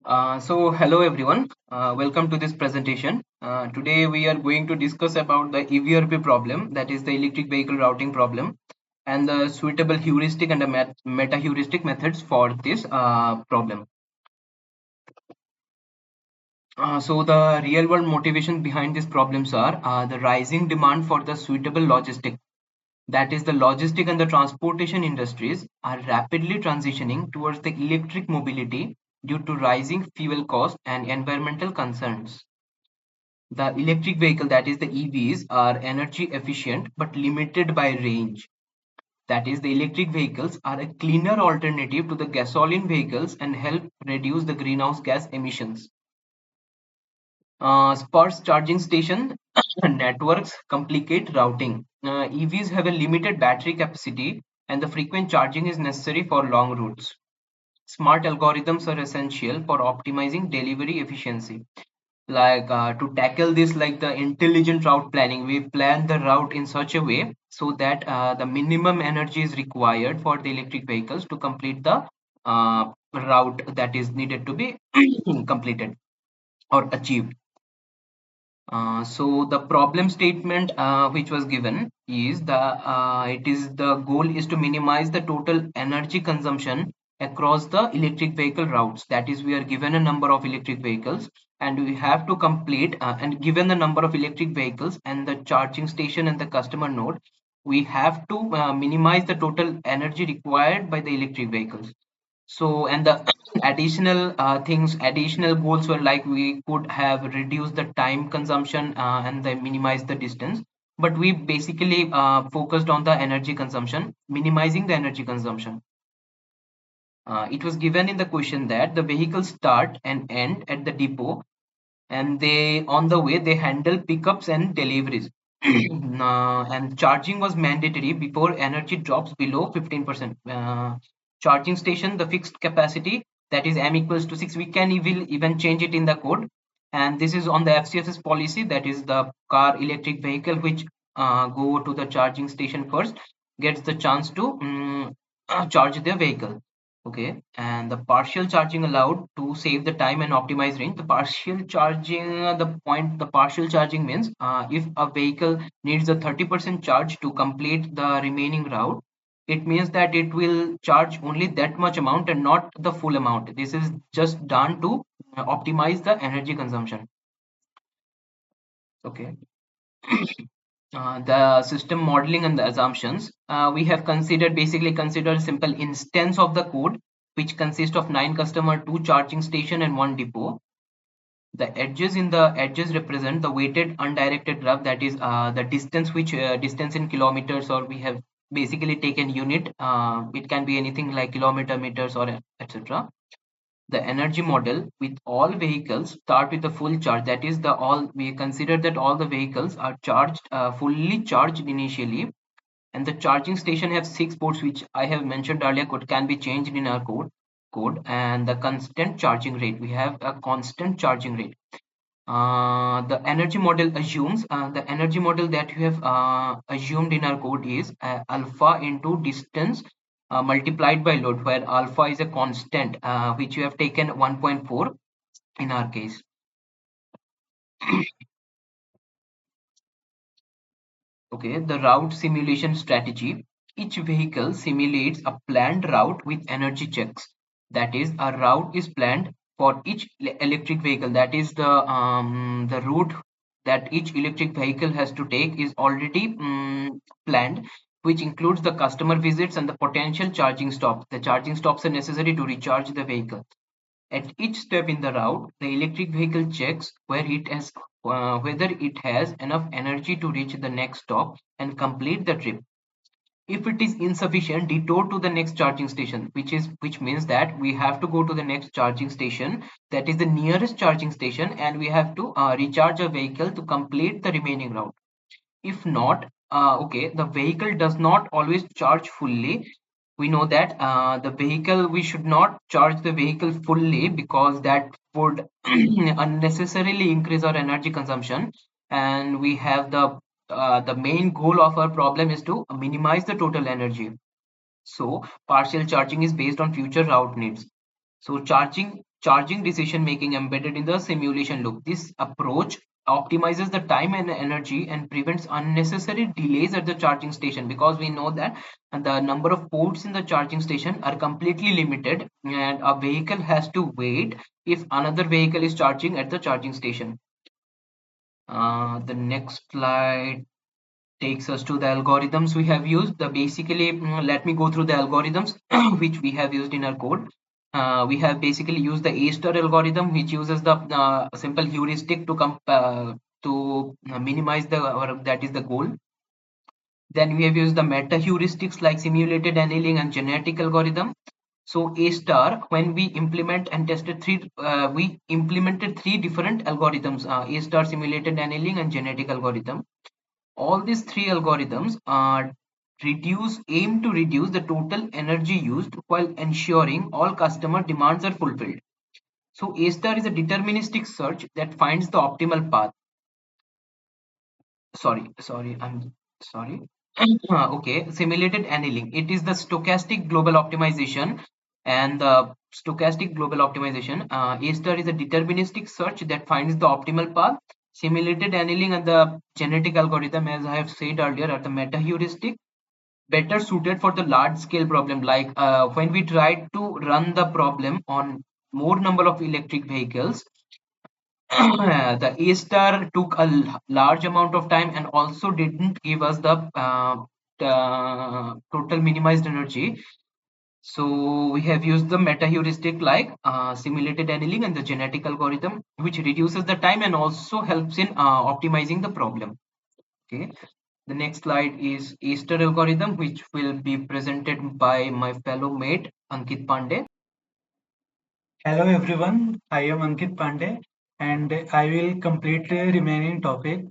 Hello everyone. Welcome to this presentation. Today we are going to discuss about the EVRP problem, that is the electric vehicle routing problem, and the suitable heuristic and the meta heuristic methods for this problem. The real world motivation behind these problems are the rising demand for the suitable logistic. That is, the logistic and the transportation industries are rapidly transitioning towards the electric mobility due to rising fuel costs and environmental concerns. The electric vehicle, that is the EVs, are energy efficient but limited by range. That is, the electric vehicles are a cleaner alternative to the gasoline vehicles and help reduce the greenhouse gas emissions. Sparse charging station networks complicate routing. EVs have a limited battery capacity and the frequent charging is necessary for long routes. Smart algorithms are essential for optimizing delivery efficiency. To tackle this, like the intelligent route planning, we plan the route in such a way so that the minimum energy is required for the electric vehicles to complete the route that is needed to be completed or achieved. So the problem statement which was given is the goal is to minimize the total energy consumption across the electric vehicle routes. That is, we are given a number of electric vehicles and we have to complete and given the number of electric vehicles and the charging station and the customer node, we have to minimize the total energy required by the electric vehicles. So, and the additional goals were like we could have reduced the time consumption and then minimize the distance. But we basically focused on the energy consumption, minimizing the energy consumption. It was given in the question that the vehicles start and end at the depot, and they on the way they handle pickups and deliveries. And charging was mandatory before energy drops below 15%. Charging station, the fixed capacity, that is m equals to 6, we can even change it in the code, and this is on the FCSS policy, that is the car electric vehicle which go to the charging station first gets the chance to charge their vehicle. Okay, and the partial charging allowed to save the time and optimize range. The partial charging, the partial charging means if a vehicle needs a 30% charge to complete the remaining route, it means that it will charge only that much amount and not the full amount. This is just done to optimize the energy consumption. Okay. The system modeling and the assumptions, we have basically considered simple instance of the code which consists of 9 customer, 2 charging station and 1 depot. The edges represent the weighted undirected graph, that is the distance, which distance in kilometers, or we have basically taken unit. It can be anything like kilometer, meters, or etc. The energy model with all vehicles start with a full charge, that is the all we consider that all the vehicles are charged fully charged initially, and the charging station have 6 ports which I have mentioned earlier code can be changed in our code. And the constant charging rate, we have a constant charging rate. The energy model assumes the energy model that you have assumed in our code is alpha into distance multiplied by load, where alpha is a constant which you have taken 1.4 in our case. Okay, the route simulation strategy. Each vehicle simulates a planned route with energy checks. That is, a route is planned for each electric vehicle. That is the route that each electric vehicle has to take is already planned, which includes the customer visits and the potential charging stops. The charging stops are necessary to recharge the vehicle. At each step in the route, the electric vehicle checks whether it has enough energy to reach the next stop and complete the trip. If it is insufficient, detour to the next charging station, which means that we have to go to the next charging station, that is the nearest charging station, and we have to recharge a vehicle to complete the remaining route. If not, okay, the vehicle does not always charge fully. We know that we should not charge the vehicle fully because that would unnecessarily increase our energy consumption. And we have the main goal of our problem is to minimize the total energy. So partial charging is based on future route needs. So charging decision making embedded in the simulation loop. This approach optimizes the time and energy and prevents unnecessary delays at the charging station, because we know that the number of ports in the charging station are completely limited and a vehicle has to wait if another vehicle is charging at the charging station. The next slide takes us to the algorithms we have used. The basically, let me go through the algorithms which we have used in our code. We have basically used the A star algorithm, which uses the simple heuristic to minimize the, or that is the goal. Then we have used the meta heuristics like simulated annealing and genetic algorithm. So A star, when we implement and tested we implemented three different algorithms: A star, simulated annealing, and genetic algorithm. All these three algorithms aim to reduce the total energy used while ensuring all customer demands are fulfilled. So A star is a deterministic search that finds the optimal path. I'm sorry. Okay, simulated annealing. It is the stochastic global optimization, and the stochastic global optimization. A star is a deterministic search that finds the optimal path. Simulated annealing and the genetic algorithm, as I have said earlier, are the meta heuristic, better suited for the large scale problem, like when we tried to run the problem on more number of electric vehicles. The A star took a large amount of time and also didn't give us the total minimized energy. So we have used the meta heuristic like simulated annealing and the genetic algorithm, which reduces the time and also helps in optimizing the problem. Okay. The next slide is A star algorithm, which will be presented by my fellow mate Ankit Pandey. Hello everyone, I am Ankit Pandey and I will complete the remaining topic.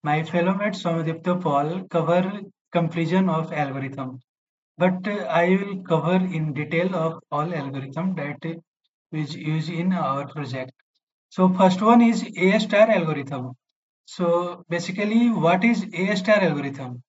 My fellow mate Saumyadweepta Paul cover conclusion of algorithm, but I will cover in detail of all algorithm that is used in our project. So first one is A star algorithm. So basically what is A star algorithm?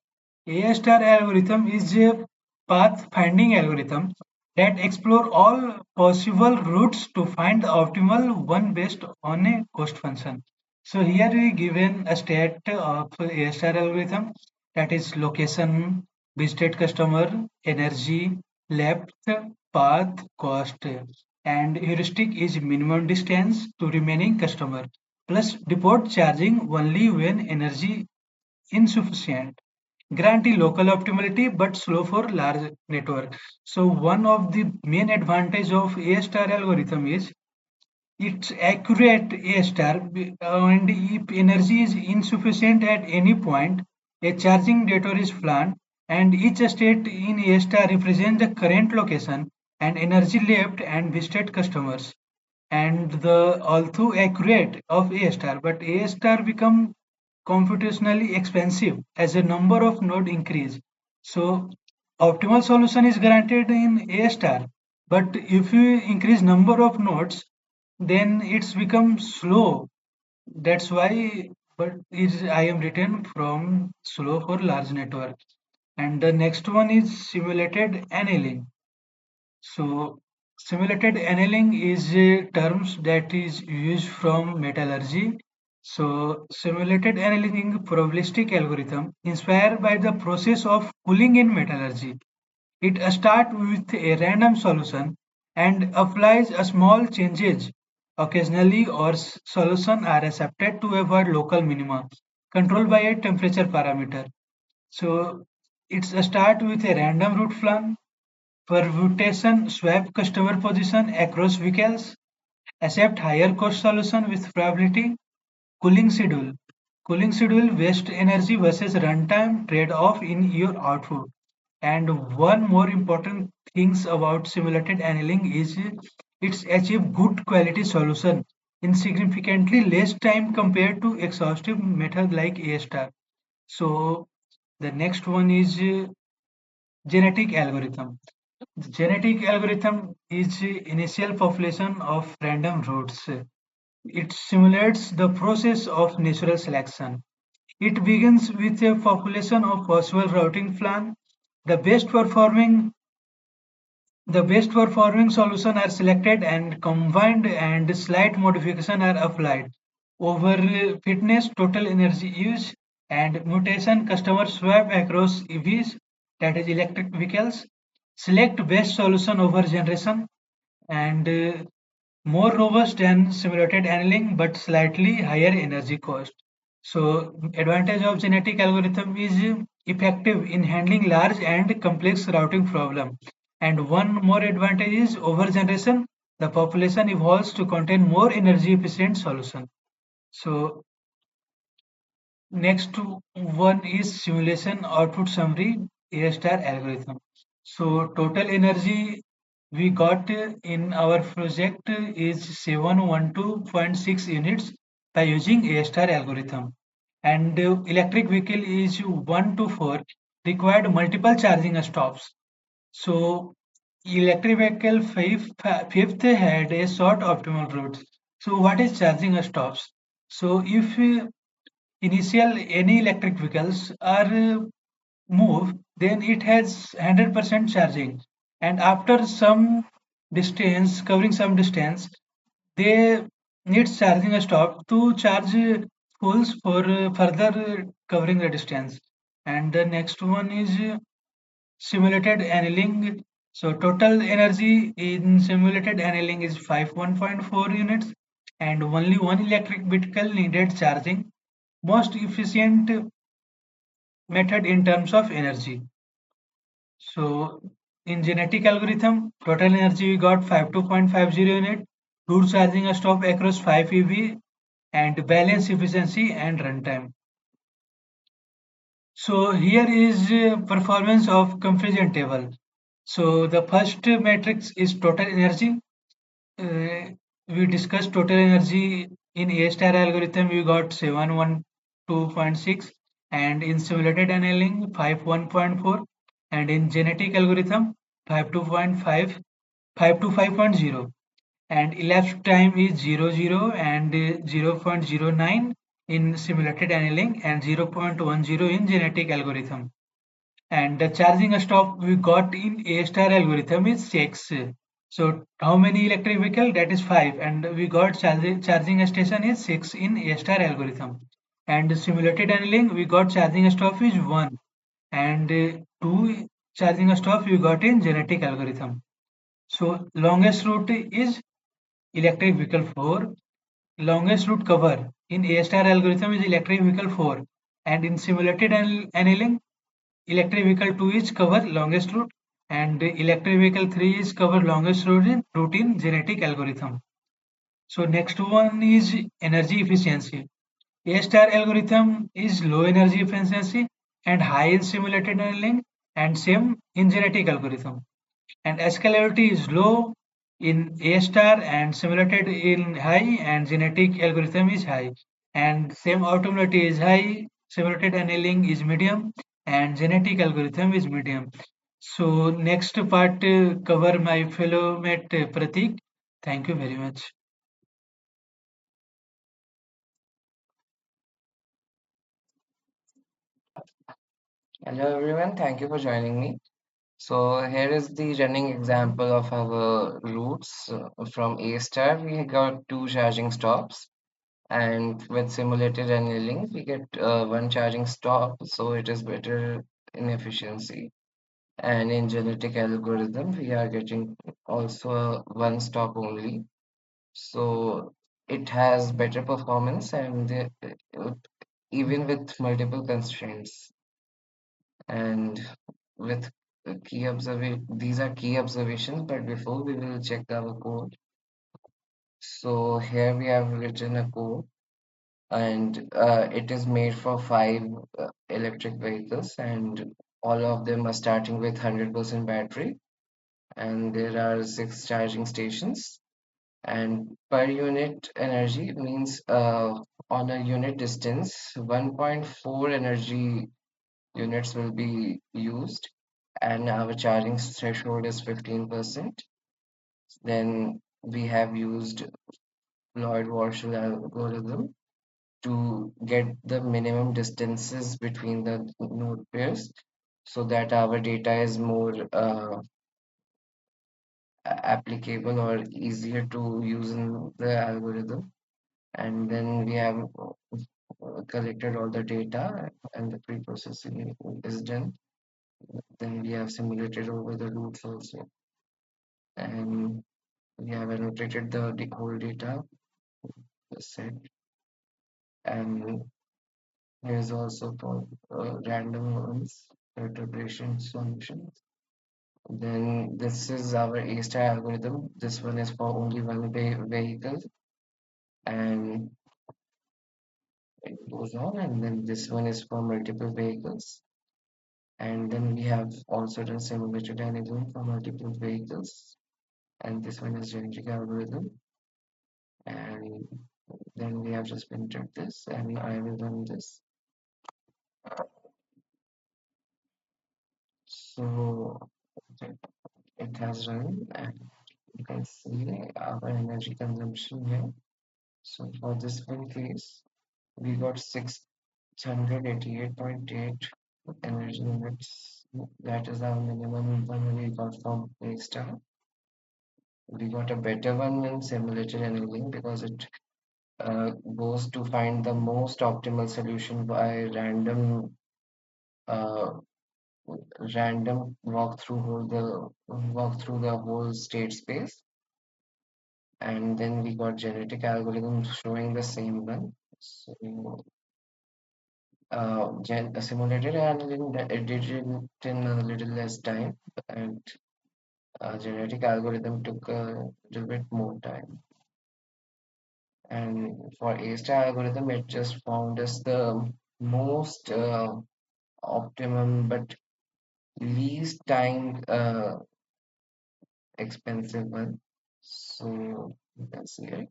A star algorithm is a path finding algorithm that explore all possible routes to find the optimal one based on a cost function. So here we given a state of A star algorithm, that is location, visited customer, energy, left, path, cost, and heuristic is minimum distance to remaining customer plus depot charging only when energy insufficient. Grantee local optimality but slow for large network. So one of the main advantage of A star algorithm is it's accurate A star and if energy is insufficient at any point, a charging detour is planned and each state in A star represents the current location and energy left and visited customers. And the although accurate of A star, but A star become computationally expensive as a number of node increase. So optimal solution is granted in A star, but if you increase number of nodes, then it's become slow. That's why, but is I am written from slow for large network. And the next one is simulated annealing. So simulated annealing is a terms that is used from metallurgy. So simulated annealing probabilistic algorithm inspired by the process of cooling in metallurgy. It starts with a random solution and applies a small changes occasionally, or solution are accepted to avoid local minima controlled by a temperature parameter. So it's a start with a random route plan, permutation swap customer position across vehicles, accept higher cost solution with probability, cooling schedule. Cooling schedule waste energy versus runtime trade-off in your output. And one more important things about simulated annealing is it's achieve good quality solution in significantly less time compared to exhaustive method like A star. So the next one is genetic algorithm. The genetic algorithm is the initial population of random roots. It simulates the process of natural selection. It begins with a population of possible routing plan. The best performing The best performing solution are selected and combined and slight modification are applied. Over fitness, total energy use and mutation customer swap across EVs, that is electric vehicles. Select best solution over generation and more robust than simulated annealing but slightly higher energy cost. So advantage of genetic algorithm is effective in handling large and complex routing problem. And one more advantage is over generation, the population evolves to contain more energy efficient solution. So next one is simulation output summary A star algorithm. So total energy we got in our project is 712.6 units by using A star algorithm. And electric vehicle is 1 to 4 required multiple charging stops. So electric vehicle fifth had a short optimal route. So what is charging stops? So if initial any electric vehicles are move, then it has 100% charging, and after some distance, covering some distance, they need charging a stop to charge fulls for further covering the distance. And the next one is simulated annealing. So total energy in simulated annealing is 51.4 units, and only one electric vehicle needed charging, most efficient method in terms of energy. So in genetic algorithm, total energy we got 52.50 unit, root charging a stop across 5 EV and balance efficiency and runtime. So here is performance of comparison table. So the first matrix is total energy. uh, we discussed total energy in A star algorithm. We got 712.6, and in simulated annealing 51.4, and in genetic algorithm 52.5, 525.0, and elapsed time is 00 and 0.09 in simulated annealing and 0.10 in genetic algorithm. And the charging stop we got in A star algorithm is 6. So how many electric vehicle? That is 5. And we got charging station is 6 in A star algorithm. And simulated annealing we got charging stop is 1. And 2 charging stop we got in genetic algorithm. So longest route is electric vehicle 4. Longest route cover in A star algorithm is electric vehicle 4. And in simulated annealing electric vehicle 2 is cover longest route, and electric vehicle 3 is cover longest route in genetic algorithm. So next one is energy efficiency. A star algorithm is low energy efficiency and high in simulated annealing, and same in genetic algorithm. And scalability is low in A star and simulated in high, and genetic algorithm is high. And same automobility is high, simulated annealing is medium, and genetic algorithm is medium. So next part cover my fellow mate Prateek. Thank you very much. Hello everyone, thank you for joining me. So here is the running example of our routes from A star. We got two charging stops, and with simulated annealing, we get one charging stop, so it is better in efficiency. And in genetic algorithm, we are getting also one stop only, so it has better performance and even with multiple constraints. And with key observation, these are key observations, but before we will check our code. So here we have written a code, and it is made for five electric vehicles, and all of them are starting with 100% battery, and there are six charging stations. And per unit energy means on a unit distance, 1.4 energy units will be used, and our charging threshold is 15%. Then we have used Lloyd-Warshall algorithm to get the minimum distances between the node pairs so that our data is more applicable or easier to use in the algorithm. And then we have collected all the data and the pre-processing is done. Then we have simulated over the roots also. And we have annotated the whole data set. And here's also for random ones, perturbation solutions. Then this is our A-star algorithm. This one is for only one vehicle, and it goes on. And then this one is for multiple vehicles. And then we have also done simulated annealing for multiple vehicles. And this one is generic algorithm. And then we have just printed this, and I will run this. So it has run, and you can see our energy consumption here. So for this one case, we got 688.8 energy units. That is our minimum one we got from A-star. We got a better one in simulated annealing because it goes to find the most optimal solution by uh, random walk through the whole state space. And then we got genetic algorithms showing the same one. So simulated annealing it did it in a little less time, and genetic algorithm took a little bit more time. And for A-star algorithm, it just found us the most optimum but least time expensive one. So you can see it.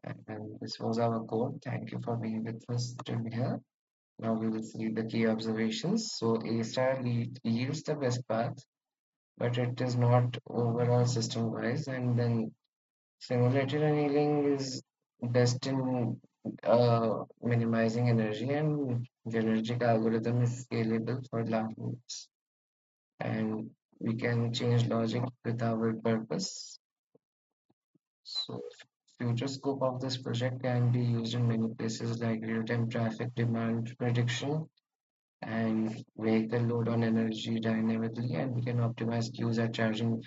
And this was our code. Thank you for being with us till here. Now we will see the key observations. So A-star yields the best path, but it is not overall system wise. And then simulated annealing is best in minimizing energy, and genetic algorithm is scalable for large groups. And we can change logic with our purpose. So future scope of this project can be used in many places like real-time traffic demand prediction and vehicle load on energy dynamically, and we can optimize queues at charging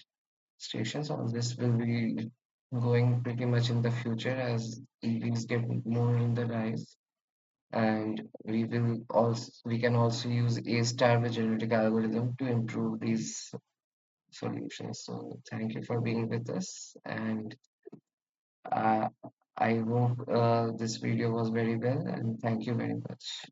stations. All this will be going pretty much in the future as EVs get more in the rise. And we can also use A-star with genetic algorithm to improve these solutions. So thank you for being with us, and uh, I hope this video was very well, and thank you very much.